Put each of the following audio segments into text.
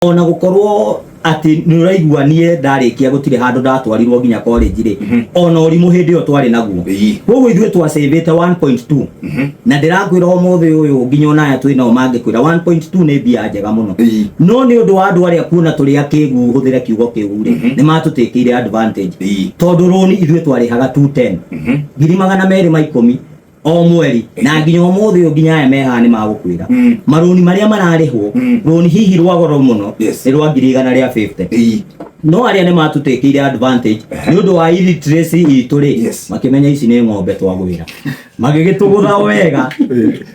ona gukorwo ati ni uraigua nie ndarikia gutire handu ndatwarirwo nginya college ri ona urimu hindi yo twari naguo koguo ithuĩ twa savete 1.2 na ndirakwira umuthi uyu nginya onaya twina o mangikwira 1.2 ni mbia njega muno no ni undu wa andu aria kuona turi akigu huthire kiugo kiu ri ni matutikire advantage tondu roni ithuĩ twarihaga 210 210 o mweri na nginya umuthi nginya aya meha ni magukwira maruni maria mararihwo roni hihi rwa goro muno ni rwa 150 no aria ni matutikire advantage ni undu wa illiteracy itu ri makimenya ici ni ng'ombe twagwira magigitugutha wega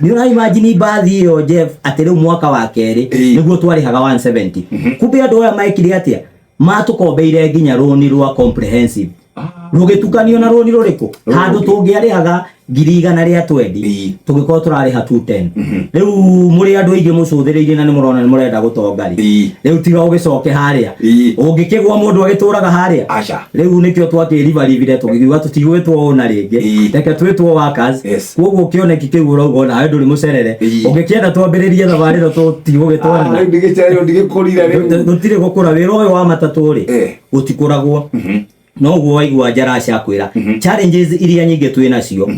ni ura imagine bathi yo Jeff ati riu mwaka wa keri niguo twarihaga 170 kumbe andu aya maikire atia matukombeire nginya roni rwa comprehensive rugitukanio na roni ruriku handu tungiarihaga 120 tugikorwo turariha 210 riu muri andu aingi mucuthireirie na ni murona ni murenda gutongari riu tiga ugicoke haria ungikigwa mundu agituraga haria riu nikio twakirivarivire tugiuga tutigwitwo ona ringi reke twitwo workers koguo kioneki kiu urauga na andu ri mucerere ungikienda twambiririe thabari ro tutigugitwarana gutire gukura wira uyu wa matatu ri gutikuragwo no guo waigua Jarash akwira challenges iria nyingi twina cio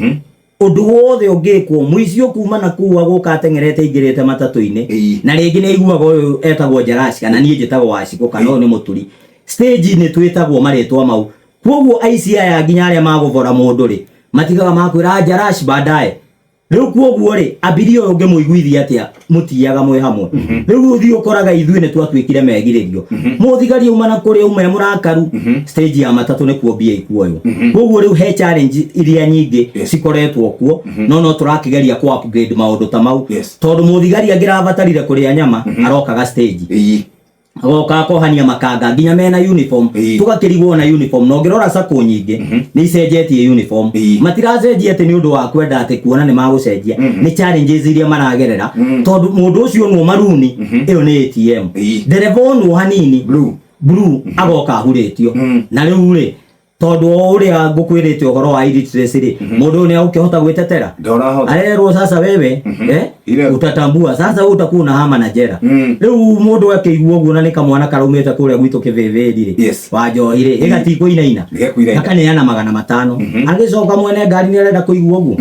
undu wothe ungikwo muicio kuma na kuwa guka atengerete ingirete matatu-ini na ringi ni iguaga uyu etagwo Jarash kana nie njitagwo Waciko kana ni muturi stage ni twitagwo maritwa mau koguo aici aya nginya aria maguvora mundu ri matigaga makwira Jarash baadaye riu koguo ri abirio unge muiguithia atia mutiaga mwe hamwe riu uthi ukoraga ithuĩ ni twatwikire megiririo muthigari uma na kuri ume murakaru stage ya matatu ni kuombia ikuoyo koguo riu he challenge iria nyingi cikoretwo kuo no turakigeria ku upgrade maundu ta mau tondu muthigari angirabatarire kuria nyama arokaga stage agoka kohania makanga nginya mena uniform tugakirigwo na uniform no ngirora sako nyingi ni icenjetie uniform matiracenjia ati ni undu wa kwenda ati kuona ni magucenjia ni challenges iria maragerera tondu mundu ucio no maruni iyo ni ATM dereva no hanini blue agoka huretio na riu ri tondu uria ngukwirite uhoro wa illiteracy ri mundu ni ukihota gwitetera arerwo sasa wewe utatambua sasa utakuwa na hama na jera riu mundu akigua uguo na ni kamwana karaumite kuria gwitu kivevedi ri wanjohire igatiko inaina akaneana 500 agicoka mwene ngari ni arenda kuigua uguo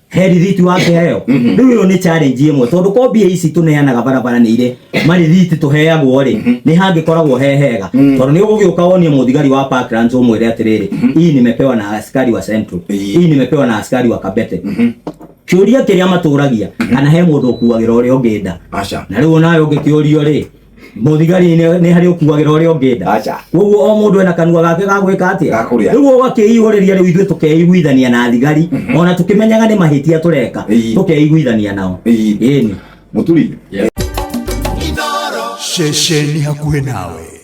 herithiti wake heo riu ni challenge imwe tondu kombia ici tuneanaga barabara ni ire marithiti tuheagwo ri ni hangikoragwo hehega tondu ni ugugiuka wonie muthigari wa Parklands umwire atiriri hii nimepewa na askari wa Central hii nimepewa na askari wa Kabete kiuria kiria maturagia kana he mundu ukuagira uria ungenda na riu nayo ungikiurio ri muthigari ni hari ukuagira uria ungenda koguo o mundu ena kanua gake gagwika atia riu ugakiihuriria riu ithuĩ tukeiguithania na thigari ona tukimenyaga ni mahitia tureka tukeiguithania nao Muturi shesheni hakuhe nawe.